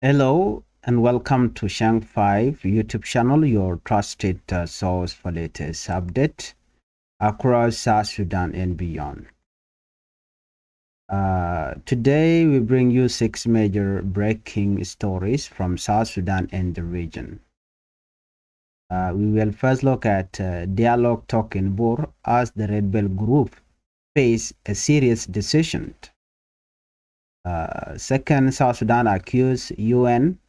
Hello and welcome to Changfied YouTube channel, your trusted source for latest update across South Sudan and beyond. Today we bring you 6 major breaking stories from South Sudan and the region. We will first look at dialogue talk in Bor as the Red Bell group face a serious decision. Second, South Sudan accused UN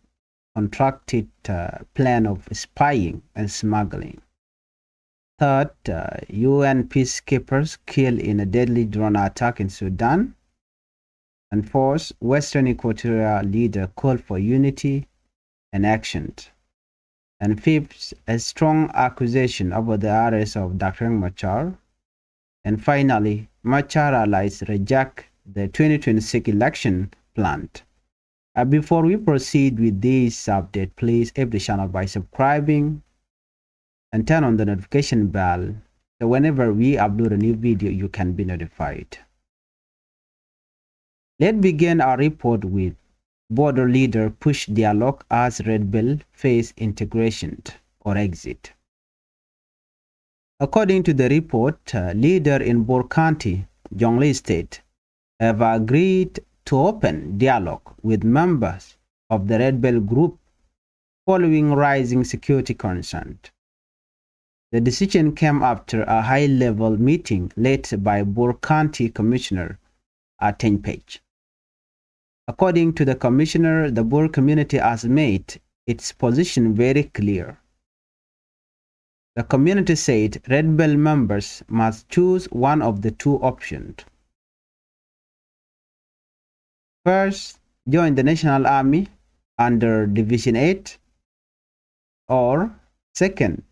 contracted plan of spying and smuggling. Third, UN peacekeepers killed in a deadly drone attack in Sudan. And fourth, Western Equatorial leader called for unity and action. And fifth, a strong accusation about the arrest of Dr. Machar. And finally, Machar allies reject the 2026 election plan. Before we proceed with this update, please help the channel by subscribing and turn on the notification bell so whenever we upload a new video, you can be notified. Let's begin our report with border leader push dialogue as Red Bell face integration or exit. According to the report, leader in Bor County, Jonglei State, have agreed to open dialogue with members of the Red Bell group following rising security concerns. The decision came after a high-level meeting led by Bor County Commissioner Changfied. According to the commissioner, the Bor community has made its position very clear. The community said Red Bell members must choose one of the two options. First, join the National Army under Division 8, or second,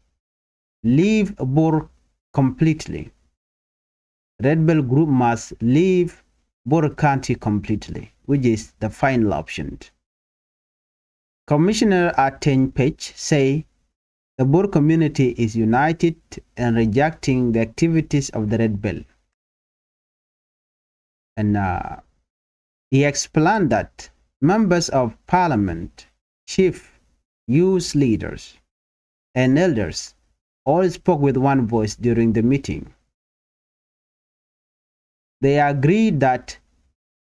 leave Bor completely. Red Bell group must leave Bor County completely, which is the final option. Commissioner Changfied say the Bor community is united in rejecting the activities of the Red Bell. And he explained that members of parliament, chief, youth leaders, and elders all spoke with one voice during the meeting. They agreed that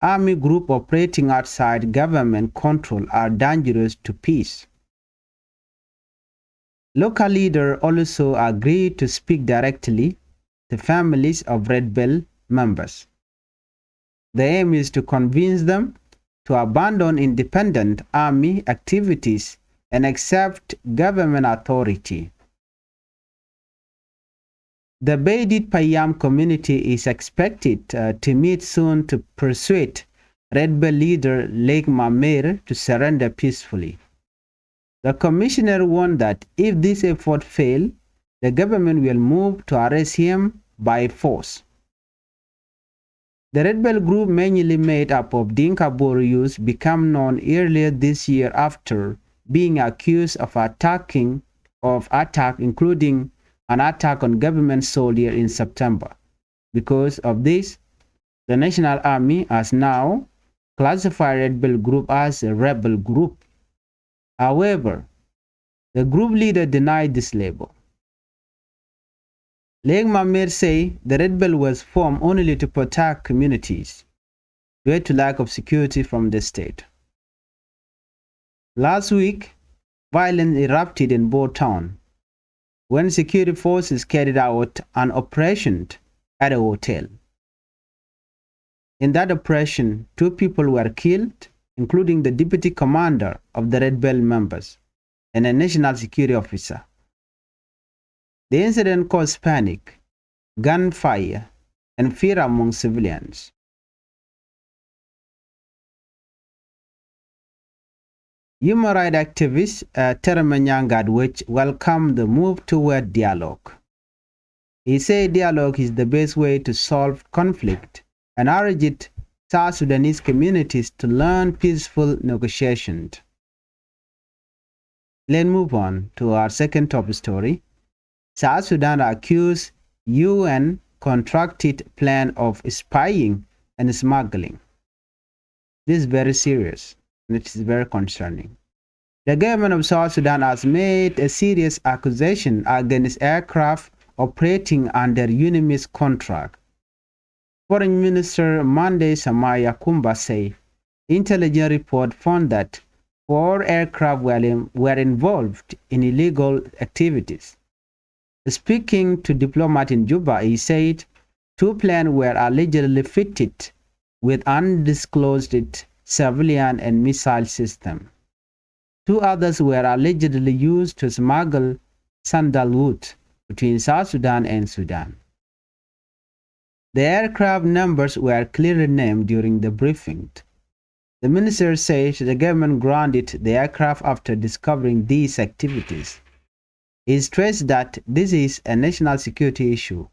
army groups operating outside government control are dangerous to peace. Local leaders also agreed to speak directly to families of Red Bell members. The aim is to convince them to abandon independent army activities and accept government authority. The Beidit Payam community is expected to meet soon to persuade Red Bell leader Lake Mamer to surrender peacefully. The commissioner warned that if this effort fails, the government will move to arrest him by force. The Red Bell group, mainly made up of Dinka Bor youths, became known earlier this year after being accused of attack, including an attack on government soldiers in September. Because of this, the National Army has now classified Red Bell group as a rebel group. However, the group leader denied this label. Lake Mamer say the Red Bell was formed only to protect communities due to lack of security from the state. Last week, violence erupted in Bor town when security forces carried out an operation at a hotel. In that operation, 2 people were killed, including the deputy commander of the Red Bell members and a national security officer. The incident caused panic, gunfire, and fear among civilians. Human rights activist Teremanyangad which welcomed the move toward dialogue. He said dialogue is the best way to solve conflict and urged South Sudanese communities to learn peaceful negotiations. Let's move on to our second top story. South Sudan accused UN contracted plan of spying and smuggling. This is very serious. and it is very concerning. The government of South Sudan has made a serious accusation against aircraft operating under UNIMIS contract. Foreign Minister Monday Samaya Kumba said intelligence report found that 4 aircraft were involved in illegal activities. Speaking to diplomats in Juba, he said 2 planes were allegedly fitted with undisclosed civilian and missile systems. 2 others were allegedly used to smuggle sandalwood between South Sudan and Sudan. The aircraft numbers were clearly named during the briefing. The minister said the government grounded the aircraft after discovering these activities. He stressed that this is a national security issue.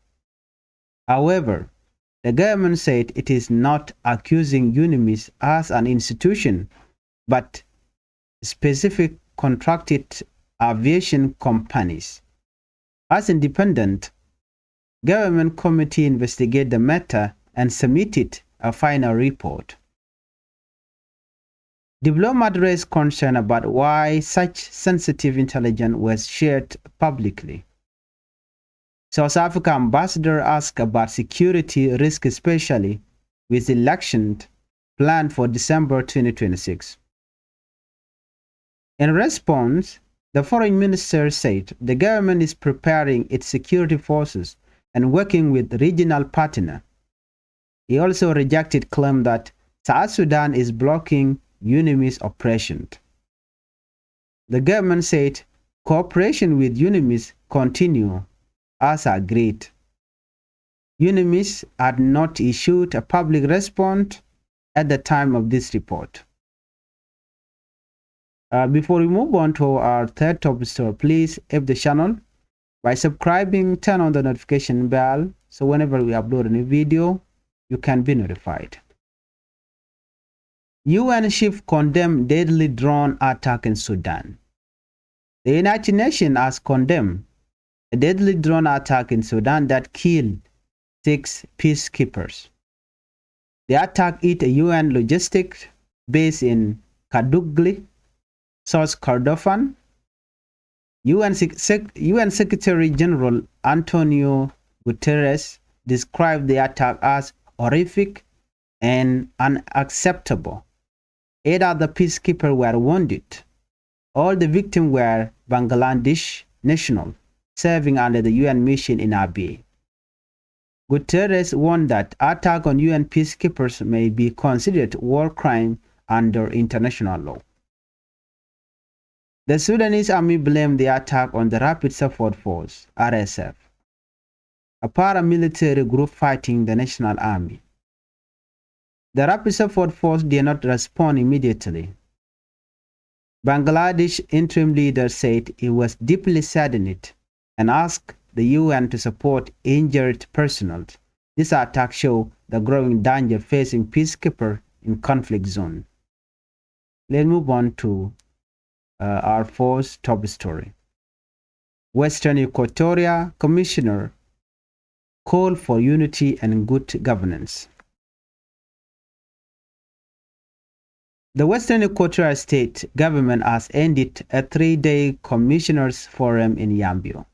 However, the government said it is not accusing UNIMIS as an institution, but specific contracted aviation companies. As independent government committee investigate the matter and submitted a final report. Diplomats raised concern about why such sensitive intelligence was shared publicly. South Africa ambassador asked about security risk, especially with election planned for December 2026. In response, the foreign minister said the government is preparing its security forces and working with regional partners. He also rejected claim that South Sudan is blocking UNIMIS operation. The government said cooperation with UNIMIS continue as agreed. UNIMIS had not issued a public response at the time of this report. Before we move on to our third top story, please help the channel by subscribing, turn on the notification bell so whenever we upload a new video, you can be notified. UN chief condemned deadly drone attack in Sudan. The United Nations has condemned a deadly drone attack in Sudan that killed 6 peacekeepers. The attack hit a UN logistics base in Kadugli, South Kordofan. UN Secretary General Antonio Guterres described the attack as horrific and unacceptable. 8 other peacekeepers were wounded. All the victims were Bangladesh nationals serving under the UN mission in Abyei. Guterres warned that attack on UN peacekeepers may be considered war crime under international law. The Sudanese army blamed the attack on the Rapid Support Force, RSF, a paramilitary group fighting the national army. The Rapid Support Force did not respond immediately. Bangladesh interim leader said he was deeply saddened and asked the UN to support injured personnel. This attack showed the growing danger facing peacekeepers in conflict zone. Let's move on to our fourth top story. Western Equatoria Commissioner called for unity and good governance. The Western Equatoria State government has ended a 3-day commissioners forum in Yambio.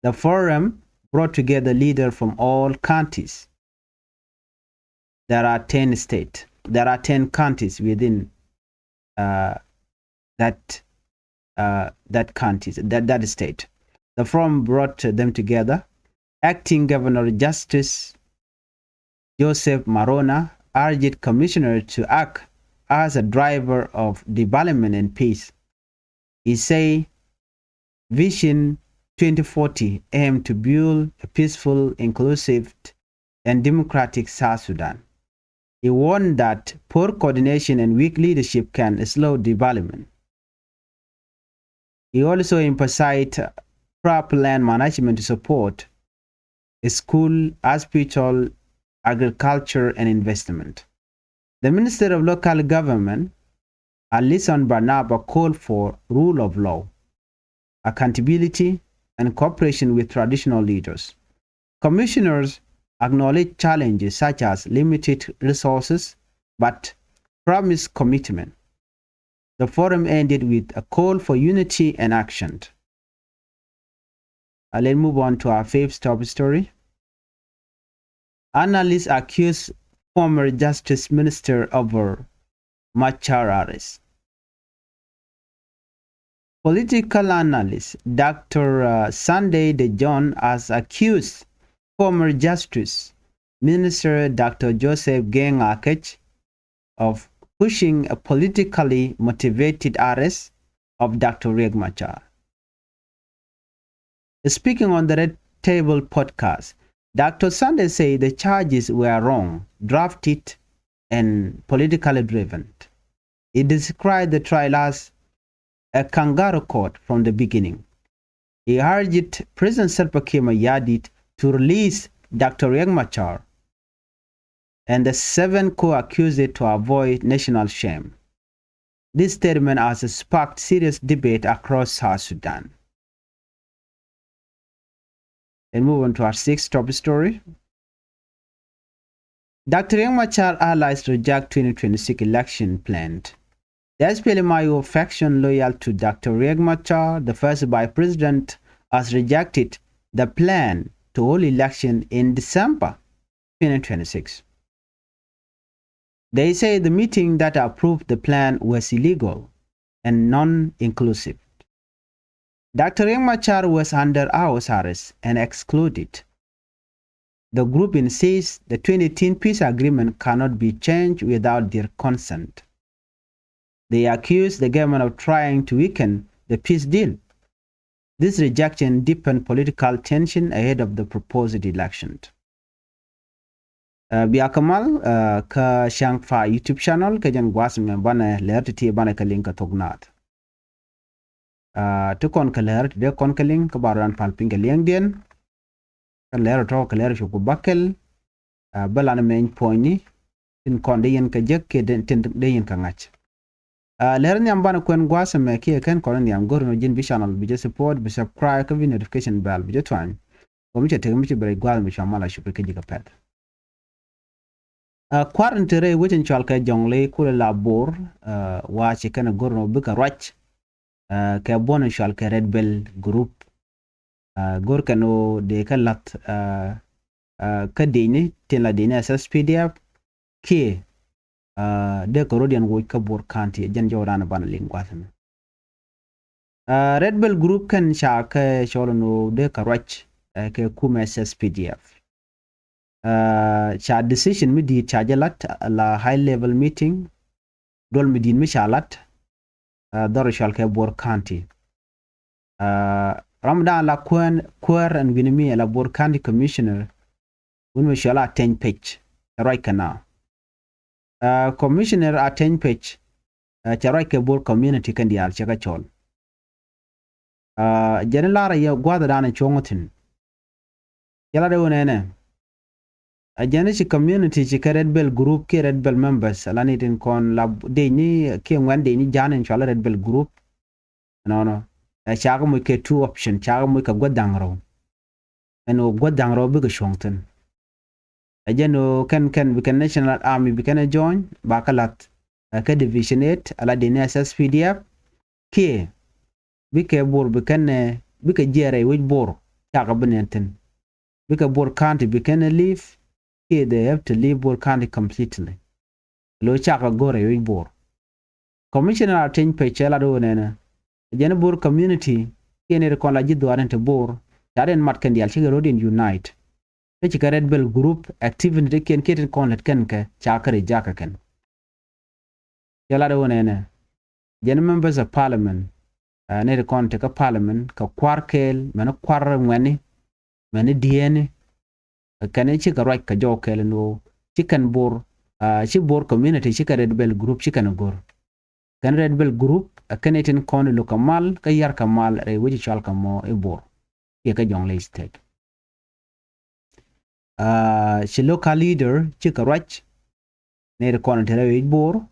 The forum brought together leaders from all counties. There are 10 states. There are 10 counties within that state. The forum brought them together. Acting Governor Justice Joseph Marona urged commissioner to act as a driver of development and peace. He said Vision 2040 aimed to build a peaceful, inclusive, and democratic South Sudan. He warned that poor coordination and weak leadership can slow development. He also emphasized proper land management to support school, hospital, agriculture, and investment. The Minister of Local Government, Alison Barnaba, called for rule of law, accountability, and cooperation with traditional leaders. Commissioners acknowledged challenges such as limited resources, but promised commitment. The forum ended with a call for unity and action. Let's move on to our fifth top story. Analysts accuse former Justice Minister over Machar arrest. Political analyst Dr. Sunday De John has accused former Justice Minister Dr. Joseph Geng Akech of pushing a politically motivated arrest of Dr. Riek Machar. Speaking on the Red Table podcast, Dr. Sunday said the charges were wrong, drafted, and politically driven. He described the trial as a kangaroo court from the beginning. He urged President Salva Kiir Mayardit to release Dr. Riek Machar and the 7 co-accused to avoid national shame. This statement has sparked serious debate across South Sudan. And move on to our 6th top story. Dr. Riek Machar allies reject 2026 election planned. The SPLMIO faction loyal to Dr. Riek Machar, the first vice president, has rejected the plan to hold election in December 2026. They say the meeting that approved the plan was illegal and non-inclusive. Dr. Riek Machar was under house arrest and excluded. The group insists the 2018 peace agreement cannot be changed without their consent. They accuse the government of trying to weaken the peace deal. This rejection deepened political tension ahead of the proposed election. Biya kamal ka Changfied YouTube channel ka jan gwasme bana lerti bana ka link ka tognat. To kon ka lerti de kon ka link ka baran palping ka liang dien. Kan ler to ka ler shuku bakel balana main point ni tin kon de yen ka jek ke tin de yen ka ngach. Ler nyam bana kwen gwasme ki ken kon nyam gorno jin bi channel bi support bi subscribe ka bi notification bell bi twan. Ko mi te mi bre gwasme chamala shuku ka jika pet. Quarantine within chalka jongle kule labor wa chikana gorno bika rach ka bono chalka Red Bell group gorkano de kalat ka dini tela dini SSPDF ki de korodian wo kabor kanti jan jawrana bana lingwasana Red Bell group kan chaka cholono de karach ka kuma SSPDF cha decision mi di chajalat la high level meeting dol mi din mi chalat daro shalke bor county Ramadan la kwer and winimi la bor county commissioner un mi shala 10 page right kana commissioner at 10 page cha right ke bor community kan dial chaka chol general ya gwada dana chongotin yala de wonene Ajanishi community chika Red Bell group ke Red Bell members alani tin kon la deni ke ngwan deni janen chala Red Bell group no chaga mu ke 2 option chaga mu ka godangro eno godangro bi ga shongten ajano kan bi kan national army bi kan join bakalat ka division 8 ala deni SSPDF ke bi ke bor bi kan bi ka jere wi bor chaga benenten bi ka bor county bi kan leave they have to leave Bor County completely. Lo chaka gore wi Bor. Commissioner atin pechela do nena. Jene Bor community kene kon la jiddo arente Bor. Taren mat kan dial chiga rodin unite. Chika Red Bell group activity ken keten kon let kenke chaka re jaka ken. Yala do nena. Jene members of parliament ne kon te ka parliament ka kwarkel mena kwar ngweni mena diene kane chika right ka jokel no chicken bor chi bor community chika Red Bell group chicken gor kan Red Bell group kane tin kon lo kamal ka yar kamal re wuji chal kamo e bor ye ka jongle state chi local leader chika right ne kon tere wi bor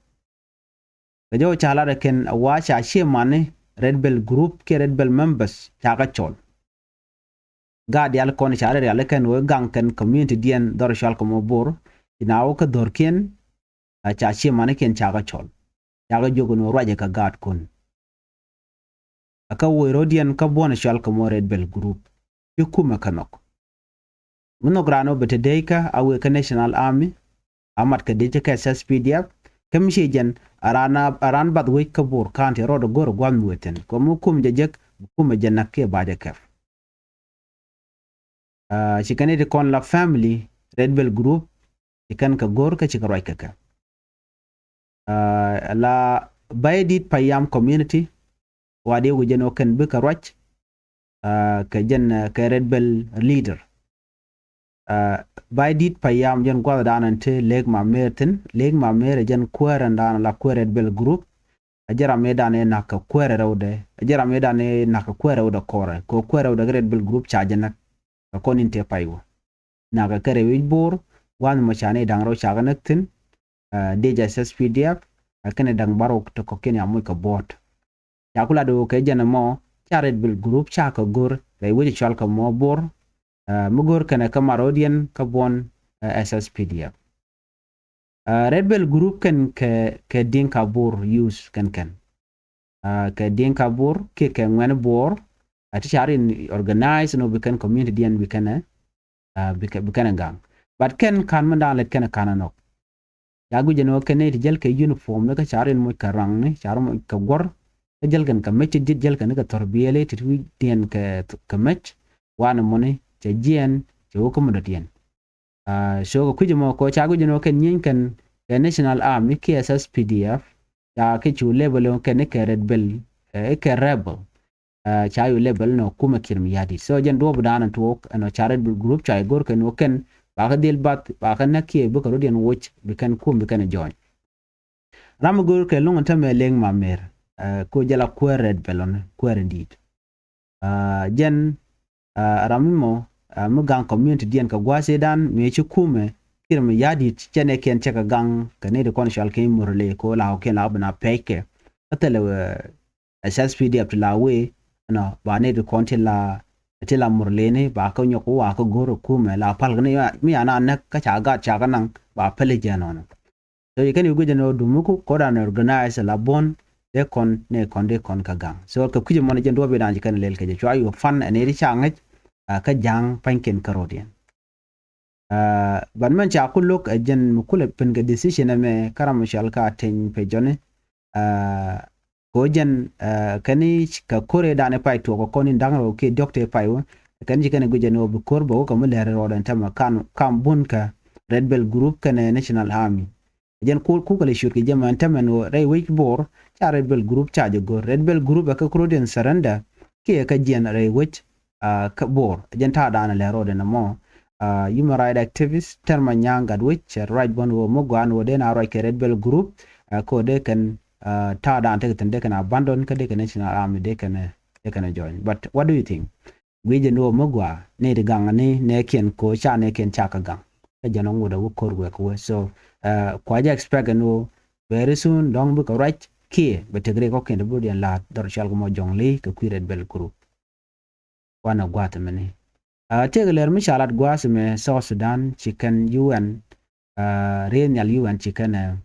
ka jo chala re ken wa cha chi mane Red Bell group ke Red Bell members chaka chol God yal kon chare yal ken wo gang ken community dien dor shal ko bor inawo ka dor ken cha chi mane ken cha ga chol cha ga jogo no raje ka gat kun aka wo rodian ka bona shal ka mo red bell group yukuma kanok muno grano bete deika awe ka national army amat ka deje ka SSPDF kemshi jen aran bad we ka bor kanti rodo gor gwam weten ko mu kum jejek kum jenna ke baje kef chikane de kon la family red bell group chikan ka gor ka chikarai ka la baydit payam community wade wujen oken bika rach ka jen ka red bell leader baydit payam jen gwada danante leg ma merten leg ma mere jen kweren dan la red bell group ajara medane naka kwere rawde ajara medane naka kwere rawde kore ko kwere rawde red bell group chajana ka koninte paywo naka kare wijbor wan machane dangro chaganaktin deja SSPDF akene dang barok to ko kenya moy ka bot yakula do ke jana mo cha red bell group cha ka gor ray wiji chal ka mo bor mugor kana ka marodian ka bon SSPDF red bell group kan ke dinka bor use kan ke dinka bor ke ngwen bor ati charin organize no bikan community dian bikan gang but kan mandan let kan kananok yagu jeno kene ti jel ke uniform ne ka charin mo karang ne charo mo ka gor ka jel kan ka mech dit jel kan ka torbiyele ti wi dien ka mech wana moni che jien che ko mo dien so ko kujimo ko chagu jeno ken nyin kan national army ke SSPDF ya ke chu level ken ke red bell ke rebel cha yu level no kuma kirmi yadi so jen do budana to no chared group cha gor ken baka dil bat baka nakie buka rodian watch bikan kum bikan join ramugor ke lungon tame leng mamer ko jala red belon indeed jen ramimo mugang community dian ka gwase dan me chi kume kirmi yadi chene ken cheka gang kane de kon shal ke murle ko la ken la bana peke atele SSPDF la we no ba ne de kon tila murlene ba ka nyoko wa ka goro kume la palgne mi ana nak ka cha nang ba pele janono so you can you go no dumuku ko dan organize la bon de kon ka gang so ka kuje mon jen do be dan kan lel ke je chwa yu fan ene ri changaj ka jang panken karodien ban man cha kuluk jen mukule pen ga decision me karam shal ka ten pe jone kojen kani ka kore dane pai to ko koni ndangro ke doctor pai wo kan jikane guje no bu korbo ko mo lere rodan tama kan bunka red bell group kan national army jen ko kale shurki jaman tama no ray wake bor cha red bell group cha go red bell group ka kroden saranda ke ka jen ray wake ka bor jen ta dana le rodan mo human rights activist terma nyanga which right bon wo mo gwan wo dena ray ke red bell group ko de kan ta dan take they can abandon ka de national army they can join but what do you think we je no mogwa ne de gang ne ken ko cha ne ken cha ka gang ka jano ngoda wo kor we ko so kwa ja expect no very soon dong bu ko right ki be tegre ko ken bu den la dor chal mo jongli ka ku red bell group wana gwata mene tegeler mi shalat gwas me South Sudan chicken UN renyal UN chicken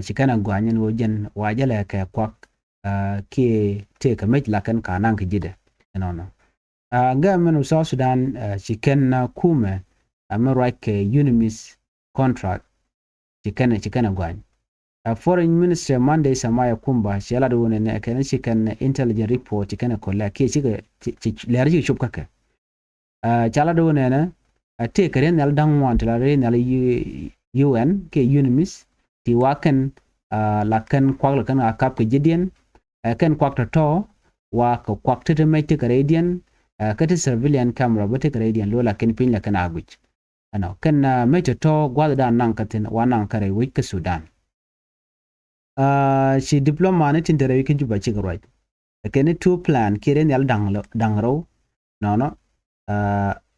chikana gwanyen wojen wajala ka kwak ke te ka met lakan kanan ka jide no ga menu South Sudan chicken na kume amara ke unimis contract chikana gwan foreign minister Monday Samaya Kumba shela do ne kan chicken intelligence report chikana kolla ke chika lerji chupka ka chala do ne na te karen nal dangwan tla re nal UN ke unimis ti waken lakan kwak lakan akap ke jidien kan kwak to wa ko kwak te mai te Canadian ka te civilian camera ba te Canadian lo lakan pin lakan aguch ano kan mai to gwada da nan katin wanan kare wi ka Sudan shi diploma ne tin dare kin juba ci garwai kan two plan kiren yal dangro no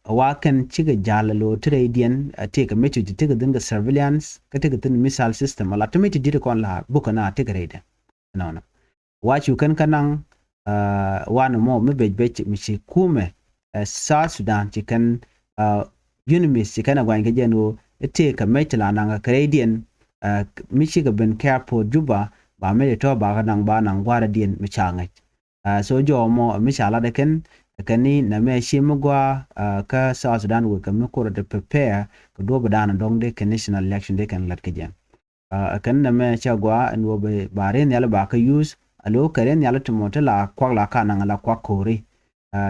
wakan ciga jalalo Canadian take a message to take the surveillance ka take the missile system ala automated dire kon la bukana take rede no what you can kanang one more me bej mi kume South Sudan chicken unimis chikana gwan ke jeno take a message la nanga Canadian michiga ben careful juba ba me to ba nang ba nang gwara dien michanga so jo mo michala de ken kani na me shimugwa ka South Sudan we ka mukura de prepare ko do badana dong de national election de kan lat kajen kan na me chagwa and wo be bare ne ba ka use alo karen yala tumote la kwa la kana la kwa kori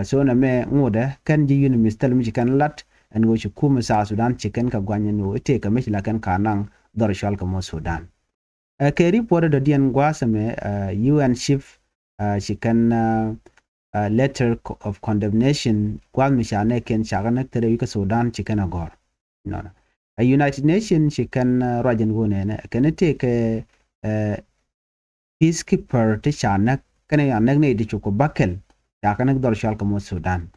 so na me ngode kan ji uni mistal mi kan lat and wo shi kuma South Sudan chicken ka gwanya no ite ka me la kan kanang dor shal ka mo Sudan ke report de dien gwa same UN chief chicken letter of condemnation kwa mishane ken chagana tere yuka Sudan chicken agor no a United Nations chicken rajan gune ne kan take peacekeeper te chana kan ya nagne di chuko bakel chagana dor shal ka mo Sudan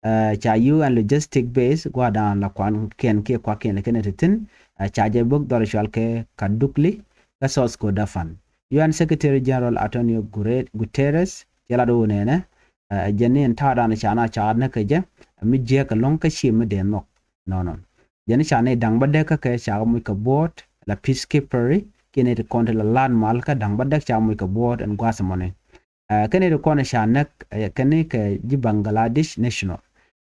cha UN logistic base gwa dan la kwan ken ke kwa ken ken tin cha je bok dor shal ke kadukli ka sos ko dafan UN Secretary General Antonio Guterres yala do ne janin tada na chana chana ke je mi je ka long ka shi mi de no no jani chana dang bade ka ke cha mu ka bot la peacekeeper kene de konte la lan mal ka dang bade cha mu ka bot en gwa samone kene de kone chana kene ke ji Bangladesh national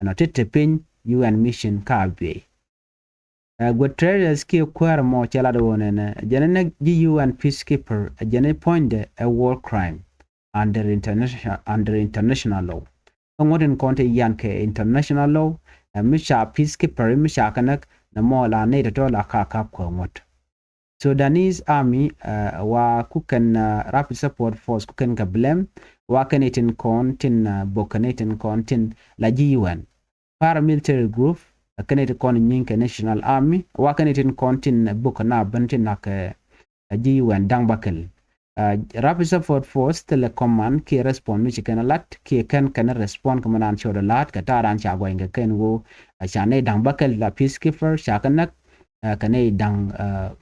na tete pin UN mission ka be Guterres ki kwar mo chala do ne jani ji UN peacekeeper jani point a war crime under international law. Ngoden konte yanke international law misha peacekeeper misha kanak na mola ne to la ka ko ngot. Sudanese army wa kuken rapid support force kuken ka blem wa kanetin kontin bokanetin kontin la UN paramilitary group kanetin kon nyinke national army wa kanetin kontin bokana bantin nak UN dangbakel rapid support force telecommand ki respond mi chicken lat ki kan respond kamanan shoda lat ka taran cha go inga ken wo chane dang bakel la peacekeeper chakanak kane dang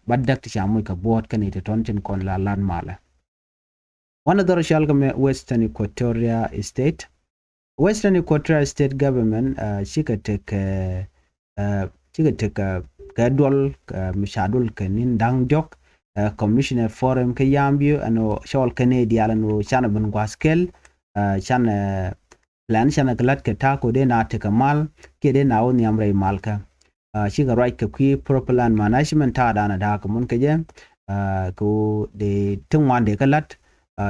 badak cha mu ka bot kane te tontin kon la lan mala one of the shal game Western Equatoria state government chika tek gadol mishadul kenin dang jok commissioner forum ke yambio ano shol canadian no chana bun gwaskel chana plan chana glat ke ta ko de na te kamal ke de na on yamre malka shi ga right ke ki plan management ta dana da ko mun ke je ko de tungwan de galat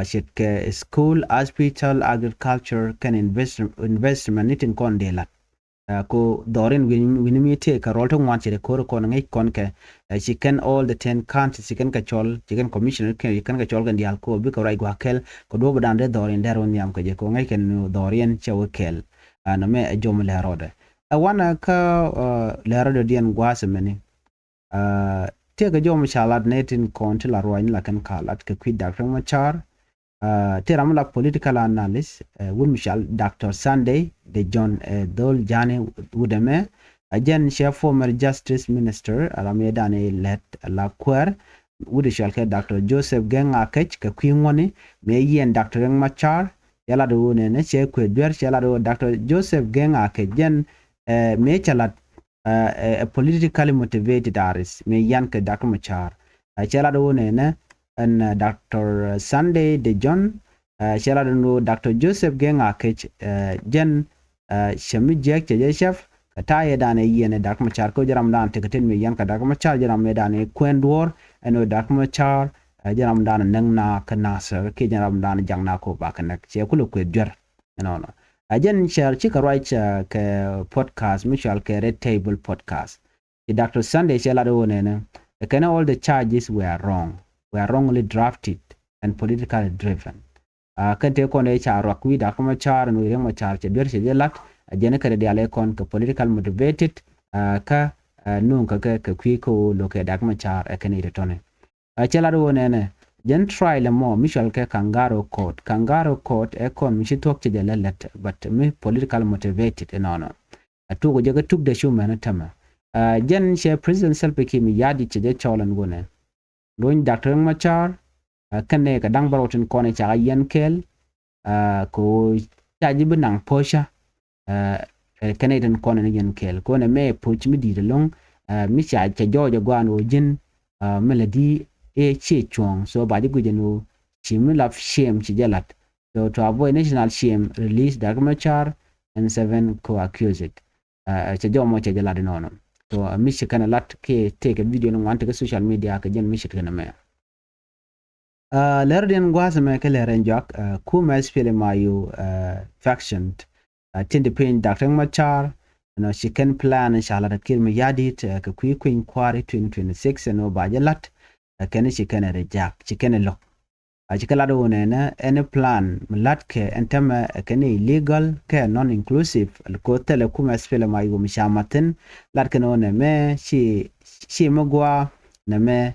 shit ke school hospital agriculture can investment nitin kon de lat ko dorin winimite ka rolto wanche ko ko ngai kon ke chicken all the 10 countries chicken ka chol chicken commissioner ke chicken ka chol gandial ko bi ko rai gwakel ko do badan de dorin deron yam ko je ko ngai ken dorin chewekel na me jom le rode wana ka le rode dien gwase meni te ga jom shalat netin kon til arwain la kan kalat ke kwid Dr. Machar teram la political analyst wul Michel Dr. Sunday de John Dol Jane Wudeme again she former justice minister alamedane let la quer wudi shalke Dr. Joseph Genga Kech ka kwingoni me yen Dr. Machar yala do ne che kwe dwer yala do Dr. Joseph Genga Kech jen me chalat a politically motivated artist me yan ke Dr. Machar chala do ne and Dr. Sunday de John Shalado Dr. Joseph Genga Kech Jen Shami Jack Chef Kataya Dane Yen Dr. Machar ko jaram dan tekatin me yan ka Dr. Machar jaram medane Kwendwar and Dr. Machar jaram dan nang na kanasa ke jaram dan jang na ko bakanak che kulu kwedjer no ajen share chika right ke podcast Michel ke Red Table podcast Dr. Sunday Shalado ne all the charges were wrongly drafted and politically driven. Kante kon e charo akwi Dr. Machar no ireng Machar che der che lat ajene kare diale kon ka political motivated ka nun ka kwi ko lo ke Dr. Machar e kene retone chela do ne jen trial mo Michel ke Kangaroo court e kon mi tok che let but me political motivated no atu go jaga tuk de shumana tama jen she president selpeki mi yadi che je cholan gone loin Dr. Machar kane ka dang barotin kone cha yen kel ko chaji benang posha kane den kone yen kel kone me poch mi di long mi cha jojo gwan o jin melody e che chong so ba ji gujenu chim love shame chi jalat. So to avoid national shame, release Dr. Machar and 7 co-accused. Cha jomo cha jalad nono. So mishi kana lat ke take a video no want to social media ka jen mishi kana me. Lerden gwaza me ke leren jak kuma spele mayu faction tindi pin Dr. Machar no she can plan inshallah da kirmi yadit ka queen quarry 2026 no ba jalat kan she can reject she can lock Achikalado wonena any plan mlatke entama kene illegal ke non inclusive ko tele kuma spele mayu mishamatin latke no ne me shi magwa na me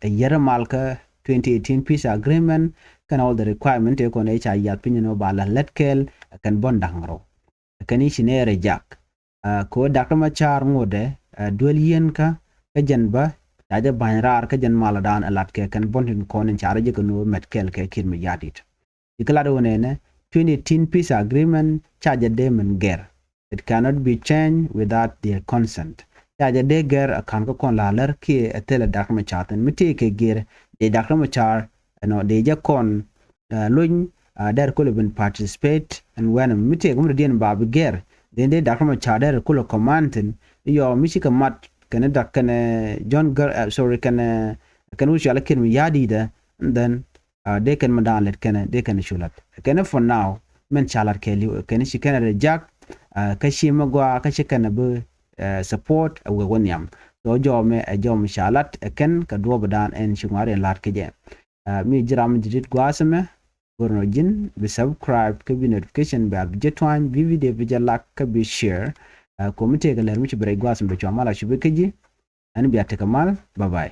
yere malka 2018 peace agreement kan all the requirement e ko ne cha yat pinyo bala letkel kan bondangro kani shine rejak ko Dr. Machar ngode dual yen ka janba Aja banrar ka jan maladan alat ke kan bontin konin chara je no metkel ke kirmi yadit. Ikalado wonene 2018 peace agreement charge them ger. It cannot be changed without their consent. Charge de ger akan ko kon laler ki etele Dr. Machar miti ke ger de Dr. Machar no de je kon luñ der ko ben participate and when miti gum den babu ger den de Dr. Machar der ko commandin yo mishika mat Canada can John sorry can we shall can yadi da and then they can madan let can they can shulat can for now men chalar kelly can she can reject kashi magwa kashi can be support we wonyam so jome a jom shalat ken ka do badan en shungare lat ke je mi jiram jidit gwasame gorno jin be subscribe ke bi notification ba jetwan bi video bi jalak ka bi share komite ga lermi ci bere gwasum be chamala shi be keji an biya te kamal bye bye